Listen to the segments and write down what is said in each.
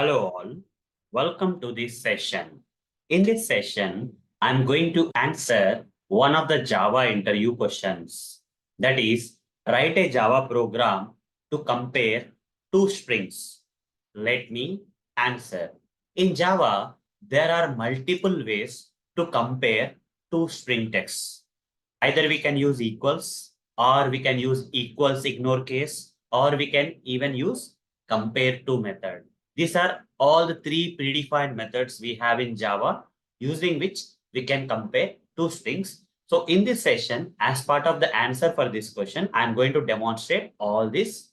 Hello all, welcome to this session. In this session, I'm going to answer one of the Java interview questions. That is, write a Java program to compare two strings. Let me answer. In Java, there are multiple ways to compare two string texts. Either we can use equals, or we can use equals ignore case, or we can even use compare to method. These are all the three predefined methods we have in Java, using which we can compare two strings. So in this session, as part of the answer for this question, I'm going to demonstrate all these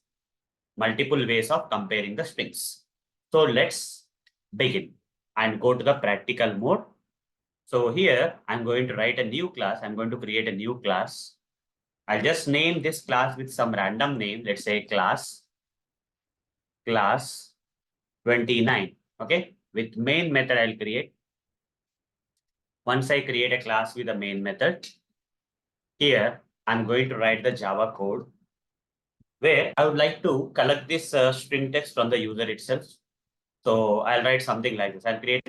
multiple ways of comparing the strings. So let's begin and go to the practical mode. So here I'm going to write a new class. I'm going to create a new class. I'll just name this class with some random name. Let's say class 29. Okay. With main method, I'll create. Once I create a class with a main method, here I'm going to write the Java code where I would like to collect this string text from the user itself. So I'll write something like this. I'll create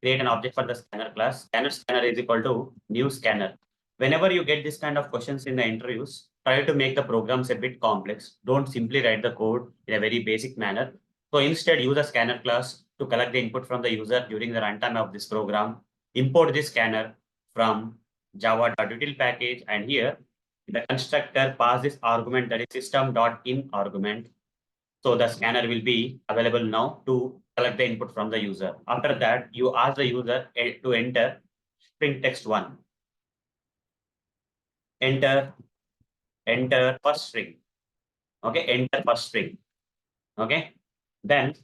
an object for the scanner class. Scanner is equal to new scanner. Whenever you get this kind of questions in the interviews, try to make the programs a bit complex. Don't simply write the code in a very basic manner. So instead, use a scanner class to collect the input from the user during the runtime of this program. Import this scanner from java.util package, and here the constructor pass this argument, that is system.in argument. So the scanner will be available now to collect the input from the user. After that, you ask the user to enter string text one. Enter, enter first string. Okay, enter first string. Okay. Then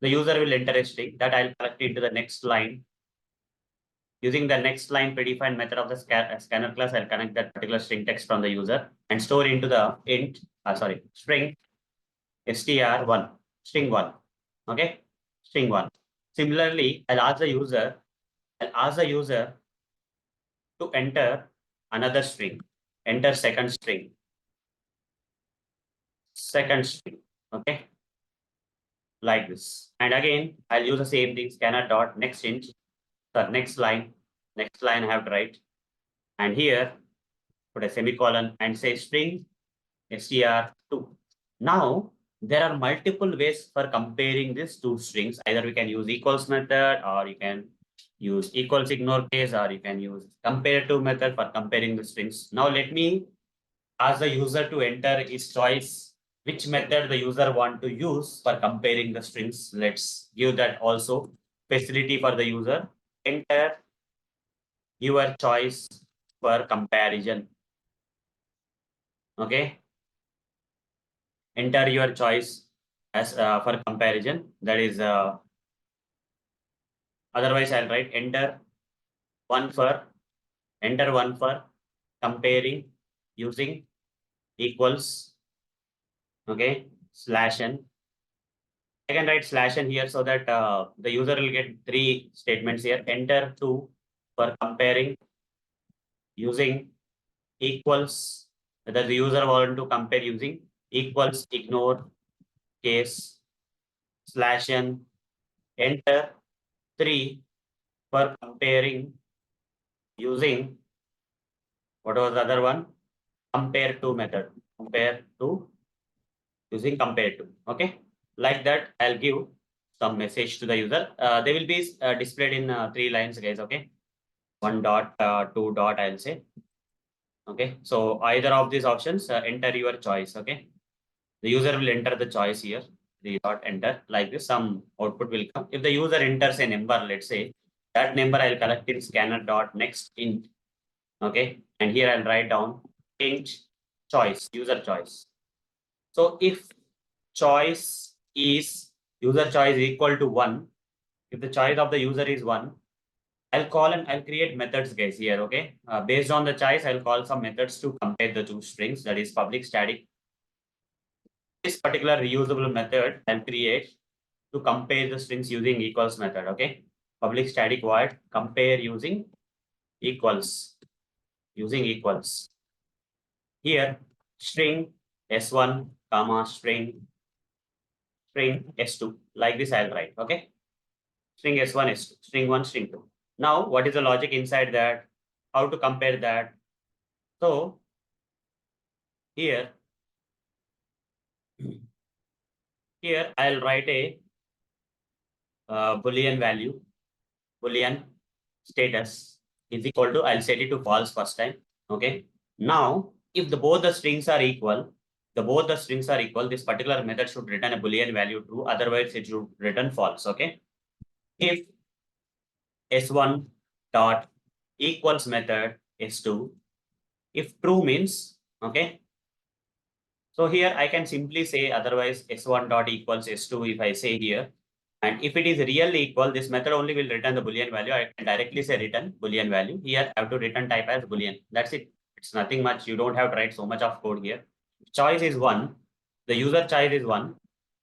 the user will enter a string that I'll collect into the next line. Using the next line predefined method of the scanner class, I'll connect that particular string text from the user and store into the string str1, string one. Okay, string one. Similarly, I'll ask the user to enter another string, enter second string, okay, like this. And again, I'll use the same thing, scanner dot next int, the next line I have to write. And here, put a semicolon and say string str2. Now, there are multiple ways for comparing these two strings. Either we can use equals method, or you can use equals ignore case, or you can use compare to method for comparing the strings. Now let me ask the user to enter his choice, which method the user want to use for comparing the strings. Let's give that also facility for the user. Enter your choice for comparison. Okay. Enter your choice as for comparison. That is otherwise I'll write one for enter one for comparing using equals. Okay, slash n. I can write slash n here so that the user will get three statements here. Enter two for comparing using equals. Whether the user want to compare using equals ignore case slash n. Enter three for comparing using what was the other one? Compare to method. Compare to using compare to. Okay, like that I'll give some message to the user. They will be displayed in three lines, guys. Okay, one dot, two dot, I'll say. Okay, so either of these options, enter your choice. Okay, the user will enter the choice here. The dot enter like this. Some output will come. If the user enters a number, let's say that number I'll collect in scanner dot next int. Okay, and here I'll write down int choice, user choice. So if choice is user choice equal to one, if the choice of the user is one, I'll create methods, guys, here. Okay, based on the choice, I'll call some methods to compare the two strings. That is public static. This particular reusable method I'll create to compare the strings using equals method. Okay, public static void compare using equals, Here string s1 comma string string s2. Like this, I'll write. Okay. String s1, s2, string 1, string 2. Now, what is the logic inside that? How to compare that? So, here I'll write a Boolean value, Boolean status is equal to, I'll set it to false first time. Okay. Now, if both the strings are equal, this particular method should return a Boolean value true. Otherwise, it should return false. Okay. If s1 dot equals method s2, if true means, okay. So here I can simply say otherwise s1 dot equals s2 if I say here. And if it is really equal, this method only will return the Boolean value. I can directly say return Boolean value. Here I have to return type as Boolean. That's it. It's nothing much. You don't have to write so much of code here. Choice is 1. The user choice is 1.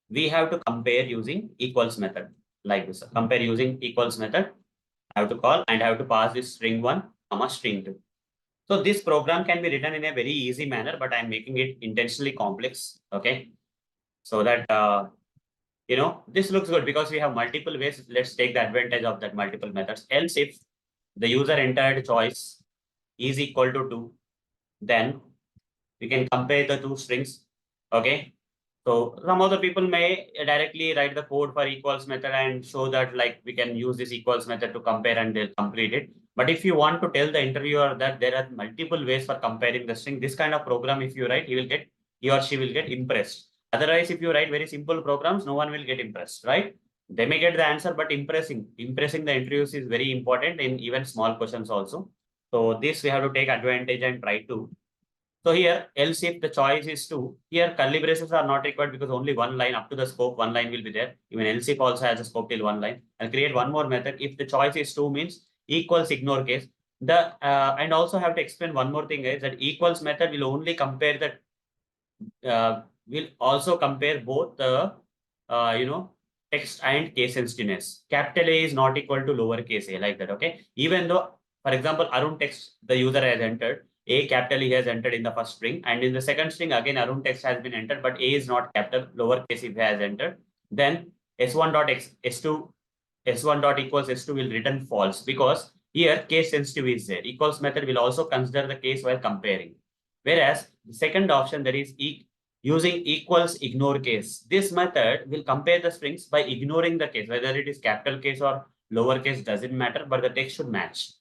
We have to compare using equals method like this. Compare using equals method. I have to call and I have to pass this string 1, string 2. So this program can be written in a very easy manner, but I'm making it intentionally complex. Okay. So that, this looks good because we have multiple ways. Let's take the advantage of that multiple methods. Else if the user entered choice is equal to 2, then we can compare the two strings. Okay. So some of the people may directly write the code for equals method and show that like we can use this equals method to compare and they'll complete it. But if you want to tell the interviewer that there are multiple ways for comparing the string, this kind of program, if you write, he or she will get impressed. Otherwise, if you write very simple programs, no one will get impressed, right? They may get the answer, but impressing the interviews is very important in even small questions also. So this we have to take advantage and try to. So here, else if the choice is 2, here curly braces are not required because only one line up to the scope, one line will be there. Even else if also has a scope till one line. I'll create one more method. If the choice is 2 means equals ignore case. And also have to explain one more thing is that equals method will only compare will also compare both the, text and case sensitiveness. Capital A is not equal to lowercase a like that. Okay. Even though, for example, Arun text the user has entered, A capital E has entered in the first string, and in the second string again Arun text has been entered, but A is not capital, lowercase if has entered. Then s1 dot s1 dot equals s2 will return false because here case sensitive is there. Equals method will also consider the case while comparing. Whereas the second option, that is using equals ignore case. This method will compare the strings by ignoring the case, whether it is capital case or lowercase doesn't matter, but the text should match.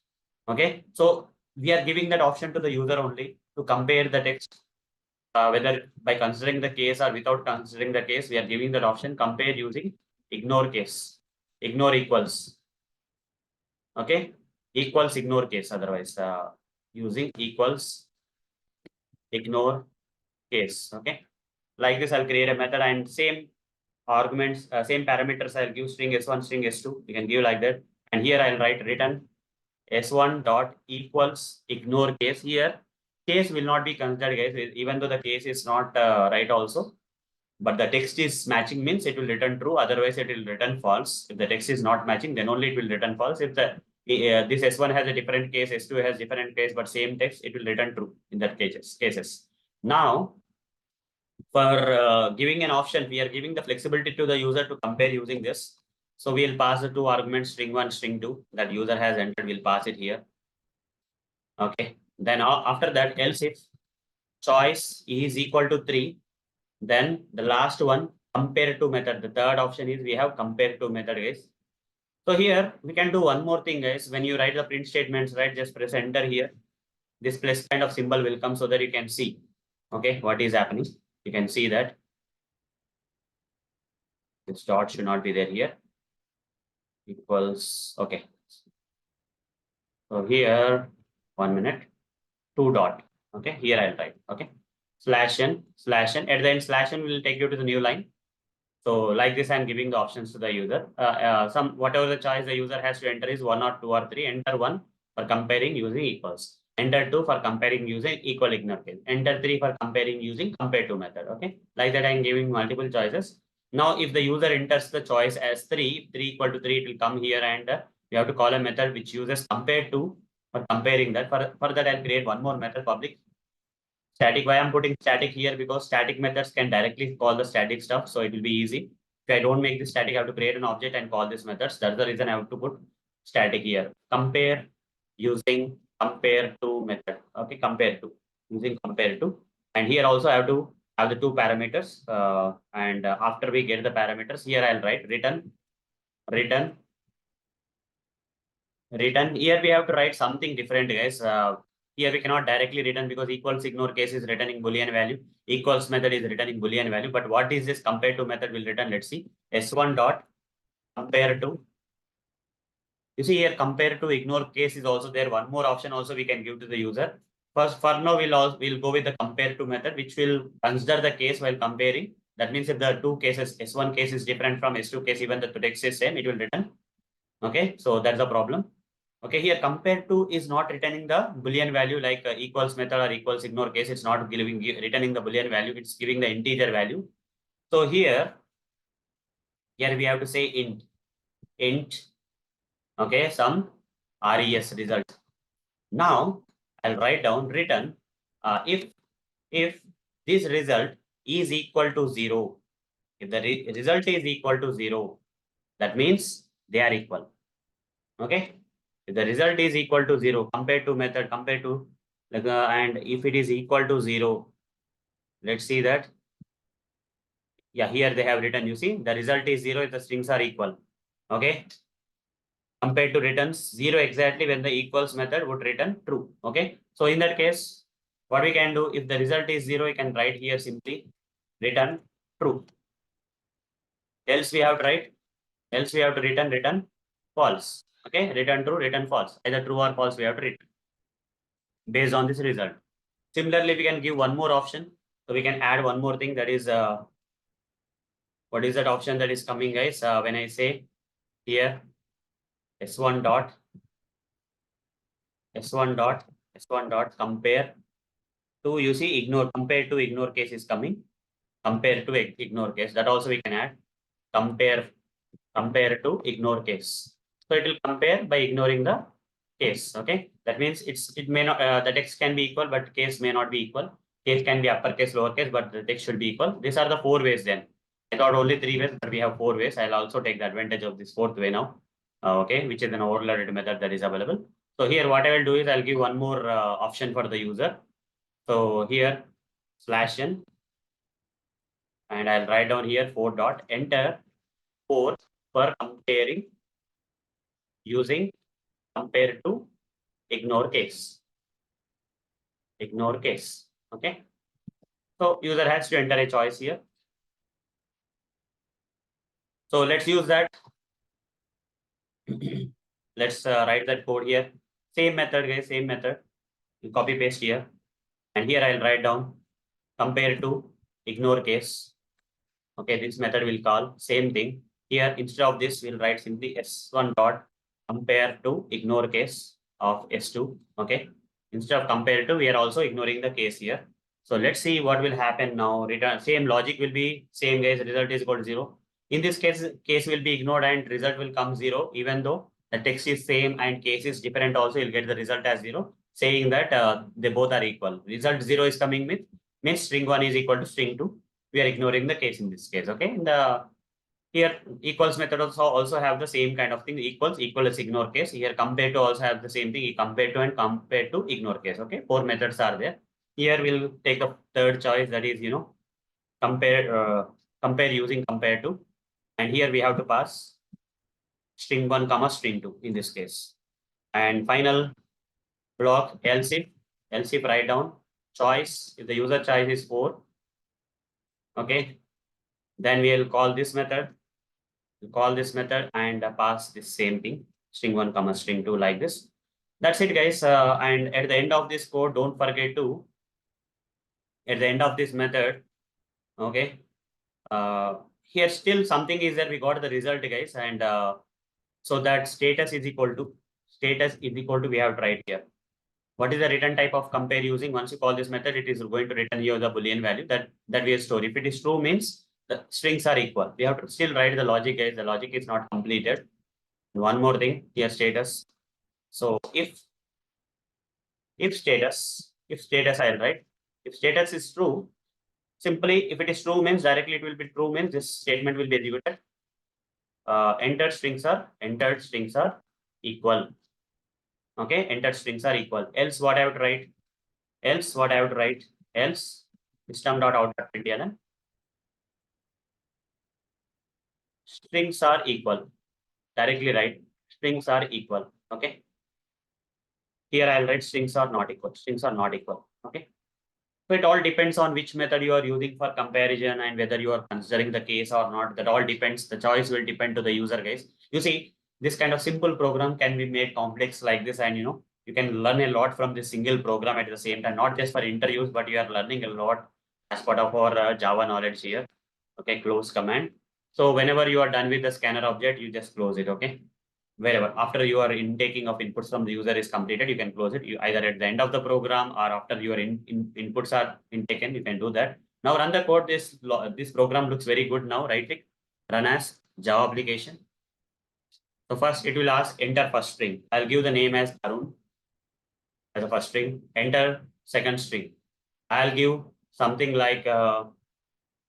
Okay, so we are giving that option to the user only to compare the text, whether by considering the case or without considering the case. We are giving that option, compare using ignore case, ignore equals. Okay, equals ignore case. Otherwise, using equals ignore case. Okay, like this, I'll create a method and same arguments, same parameters. I'll give string s1, string s2. You can give like that. And here I'll write return s1 dot equals ignore case. Here case will not be considered, guys, even though the case is not right also, but the text is matching means it will return true. Otherwise it will return false. If the text is not matching, then only it will return false. If the this s1 has a different case, s2 has different case, but same text, it will return true in that cases. Now for giving an option, we are giving the flexibility to the user to compare using this. So we'll pass the two arguments, string 1, string 2, that user has entered. We'll pass it here. Okay. Then after that, else if choice is equal to 3, then the last one, compare to method. The third option is we have compare to method, guys. So here we can do one more thing, guys. When you write the print statements, right, just press enter here. This plus kind of symbol will come so that you can see, okay, what is happening. You can see that this dot should not be there here. Equals, okay. So here, 1 minute, 2 dot. Okay, here I'll type. Okay, slash n. At the end, slash n will take you to the new line. So like this, I'm giving the options to the user. Whatever the choice the user has to enter is 1 or 2 or 3. Enter 1 for comparing using equals. Enter 2 for comparing using equal ignore case. Enter 3 for comparing using compare to method. Okay, like that I'm giving multiple choices. Now, if the user enters the choice as 3 equal to 3, it will come here and we have to call a method which uses compare to for comparing that. For that, I'll create one more method, public static. Why I'm putting static here? Because static methods can directly call the static stuff, so it will be easy. If I don't make this static, I have to create an object and call this methods. That's the reason I have to put static here. Compare using compare to method. Okay, compare to using compare to. And here also I have to have the two parameters. And after we get the parameters, here I'll write return. Here we have to write something different, guys. Here we cannot directly return because equals ignore case is returning Boolean value. Equals method is returning Boolean value. But what is this compare to method will return? Let's see. S1 dot compare to. You see here compare to ignore case is also there. One more option also we can give to the user. First, for now, we'll go with the compare to method, which will consider the case while comparing. That means if the two cases, S1 case is different from S2 case, even the text is same, it will return. Okay, so that's the problem. Okay, here compare to is not returning the Boolean value like equals method or equals ignore case. It's not returning the Boolean value. It's giving the integer value. So here we have to say int, okay, some res result. Now I'll write down return if this result is equal to 0. If the result is equal to 0, that means they are equal. Okay. If the result is equal to 0, compared to method, compared to like, and if it is equal to 0, let's see that. Yeah, here they have written, you see, the result is 0 if the strings are equal. Okay. Compared to returns 0 exactly when the equals method would return true. Okay. So in that case, what we can do, if the result is 0, you can write here simply return true. Else we have to write, else we have to return false. Okay. Return true, return false. Either true or false we have to return based on this result. Similarly, we can give one more option. So we can add one more thing, that is, what is that option that is coming, guys? When I say here S1 dot compare to, you see, ignore, compare to ignore case is coming. Compare to ignore case, that also we can add. Compare to ignore case. So it will compare by ignoring the case. Okay, that means it may not, the text can be equal, but case may not be equal. Case can be uppercase, lowercase, but the text should be equal. These are the 4 ways then. I thought only 3 ways, but we have 4 ways. I'll also take the advantage of this 4th way now. Okay, which is an overloaded method that is available. So here what I will do is I'll give one more option for the user. So here /n, and I'll write down here 4 dot enter 4 for comparing using compare to ignore case. Ignore case. Okay. So user has to enter a choice here. So let's use that. Let's write that code here. Same method, guys, same method. You copy paste here. And here I'll write down compare to ignore case. Okay, this method will call same thing. Here, instead of this, we'll write simply S1 dot compare to ignore case of S2. Okay. Instead of compare to, we are also ignoring the case here. So let's see what will happen now. Return, same logic will be same, guys. Result is equal to 0. In this case will be ignored and result will come 0, even though the text is same and case is different also, you'll get the result as 0, saying that they both are equal. Result 0 is coming with, means string 1 is equal to string 2. We are ignoring the case in this case. Okay. And here equals method also have the same kind of thing. Equals, equal is ignore case. Here compare to also have the same thing. Compare to and compare to ignore case. Okay. 4 methods are there. Here we'll take the third choice, that is, compare using compare to. And here we have to pass string 1 comma string 2 in this case. And final block else if write down choice. If the user choice is 4, okay, then we'll call this method. We'll call this method and pass this same thing, string 1 comma string 2, like this. That's it, guys. And at the end of this code, don't forget to, at the end of this method, okay, here still something is that we got the result, guys, and so that status is equal to, we have to write here. What is the return type of compare using? Once you call this method, it is going to return you the Boolean value that we store. If it is true, means the strings are equal. We have to still write the logic, guys. The logic is not completed. One more thing here, status. So if status, I'll write, if status is true, Simply, if it is true means directly it will be true means this statement will be executed. Entered strings are equal. Okay, entered strings are equal. Else what I have to write? Else what I have to write? Else system.out.println strings are equal. Directly write strings are equal. Okay. Here I'll write strings are not equal. Strings are not equal. Okay. So it all depends on which method you are using for comparison and whether you are considering the case or not. That all depends. The choice will depend to the user, guys. You see, this kind of simple program can be made complex like this, and you can learn a lot from this single program at the same time, not just for interviews, but you are learning a lot as part of our Java knowledge here. Okay, close command. So whenever you are done with the scanner object, you just close it. Okay. Wherever after your intaking of inputs from the user is completed, you can close it. You either at the end of the program or after your inputs are intaken, you can do that. Now run the code. This program looks very good now. Right click, run as Java application. So first it will ask enter first string. I'll give the name as Arun as a first string. Enter second string. I'll give something like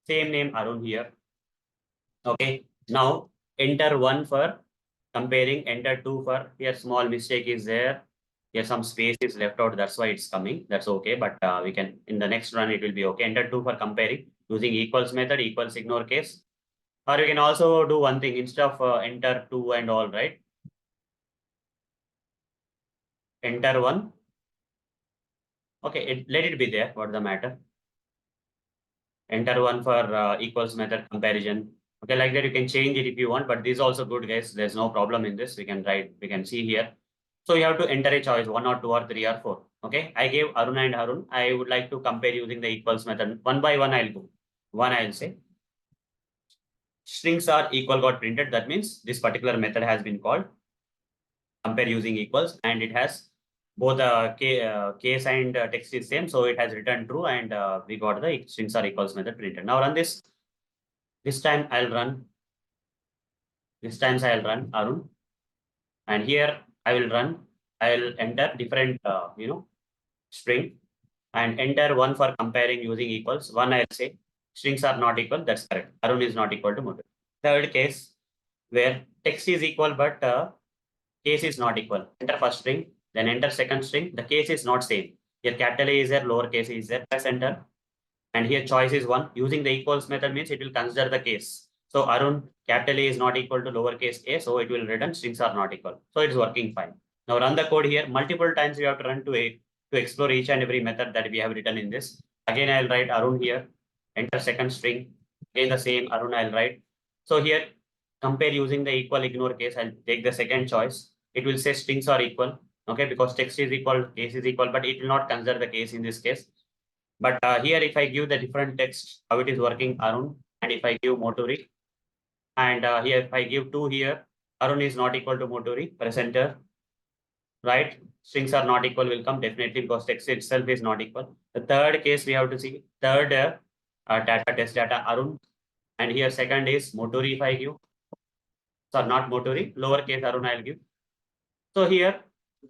same name Arun here. Okay. Now enter one for comparing, enter two for here. Small mistake is there. Here some space is left out. That's why it's coming. That's okay. But we can in the next run it will be okay. Enter two for comparing using equals method, equals ignore case. Or you can also do one thing instead of enter two and all, right? Enter one. Okay, let it be there. What's the matter? Enter one for equals method comparison. Okay, like that you can change it if you want, but this is also good, guys. There's no problem in this. We can see here. So you have to enter a choice, 1 or 2 or 3 or 4. Okay, I gave Arun and Arun. I would like to compare using the equals method. One by one, I'll go. One, I'll say. Strings are equal got printed. That means this particular method has been called. Compare using equals, and it has both case and text is same. So it has returned true, and we got the strings are equals method printed. Now run this. This time I'll run. This time I'll run Arun. And here I will run. I'll enter different, string and enter one for comparing using equals. One I'll say strings are not equal. That's correct. Arun is not equal to Modu. Third case where text is equal but case is not equal. Enter first string, then enter second string. The case is not same. Here capital A is there, lower case is there. Press enter. And here choice is one. Using the equals method means it will consider the case. So Arun, capital A is not equal to lowercase a, so it will return strings are not equal. So it's working fine. Now run the code here. Multiple times you have to run to explore each and every method that we have written in this. Again, I'll write Arun here. Enter second string. Again the same Arun I'll write. So here compare using the equal ignore case. I'll take the second choice. It will say strings are equal. Okay, because text is equal, case is equal, but it will not consider the case in this case. But here, if I give the different text, how it is working, Arun, and if I give Moturi, and here, if I give 2 here, Arun is not equal to Moturi, press enter, right? Strings are not equal will come definitely because text itself is not equal. The third case we have to see, third data, test data, Arun, and here second is Moturi if I give, so not Moturi, lowercase Arun I'll give. So here,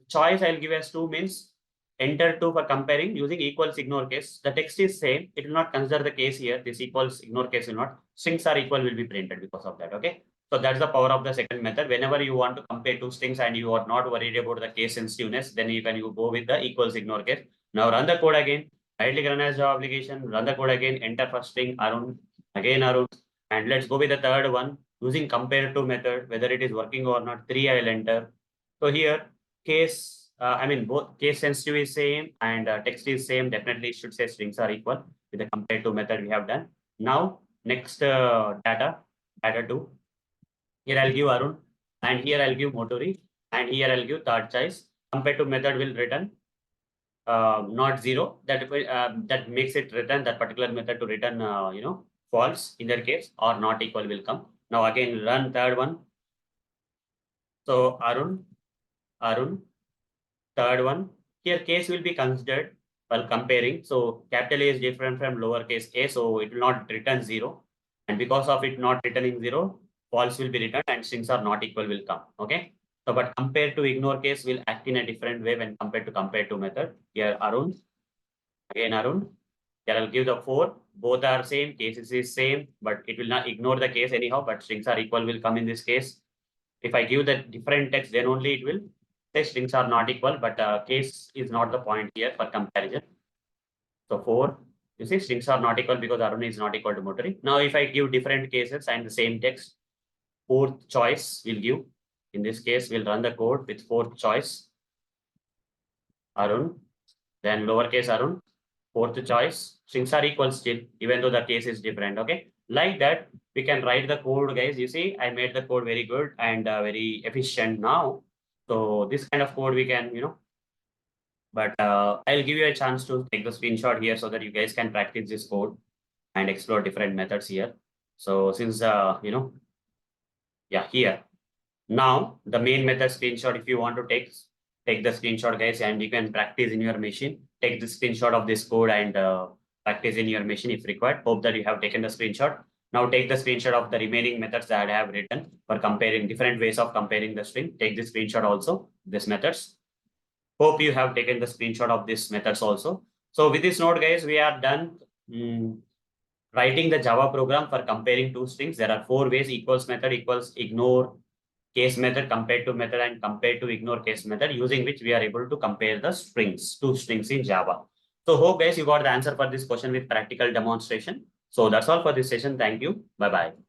choice I'll give as 2 means enter 2 for comparing using equals ignore case. The text is same. It will not consider the case here. This equals ignore case will not. Strings are equal will be printed because of that. Okay. So that's the power of the second method. Whenever you want to compare two strings and you are not worried about the case sensitiveness, then you can go with the equals ignore case. Now run the code again. Right click run as Java application. Run the code again. Enter first string Arun. Again Arun. And let's go with the third one using compare to method. Whether it is working or not. 3 I will enter. So here case. Both case sensitive is same and text is same. Definitely should say strings are equal with the compare to method we have done. Now, next data 2. Here I'll give Arun and here I'll give Moturi and here I'll give third choice. Compare to method will return not 0. That makes it return that particular method to return, false in that case or not equal will come. Now again, run third one. So Arun, third one, here case will be considered while comparing. So capital A is different from lowercase a, so it will not return 0. And because of it not returning 0, false will be returned and strings are not equal will come. Okay. So but compared to ignore case will act in a different way when compared to compare to method. Here Arun, again Arun. Here I'll give the 4. both are same, cases is same, but it will not ignore the case anyhow, but strings are equal will come in this case. If I give the different text, then only it will say strings are not equal, but case is not the point here for comparison. So 4, you see strings are not equal because Arun is not equal to Motori. Now, if I give different cases and the same text, fourth choice will give. In this case, we'll run the code with fourth choice, Arun, then lowercase Arun, fourth choice, strings are equal still, even though the case is different, okay? Like that, we can write the code, guys. You see, I made the code very good and very efficient now. So this kind of code we can, but I'll give you a chance to take the screenshot here so that you guys can practice this code and explore different methods here. So since, yeah, here. Now, the main method screenshot, if you want to take the screenshot, guys, and you can practice in your machine. Take the screenshot of this code and practice in your machine if required. Hope that you have taken the screenshot. Now take the screenshot of the remaining methods that I have written for comparing different ways of comparing the string. Take the screenshot also, these methods. Hope you have taken the screenshot of these methods also. So with this note, guys, we are done writing the Java program for comparing two strings. There are 4 ways: equals method, equals ignore case method, compared to method, and compared to ignore case method, using which we are able to compare the strings, two strings in Java. So hope guys you got the answer for this question with practical demonstration. So that's all for this session. Thank you. Bye-bye.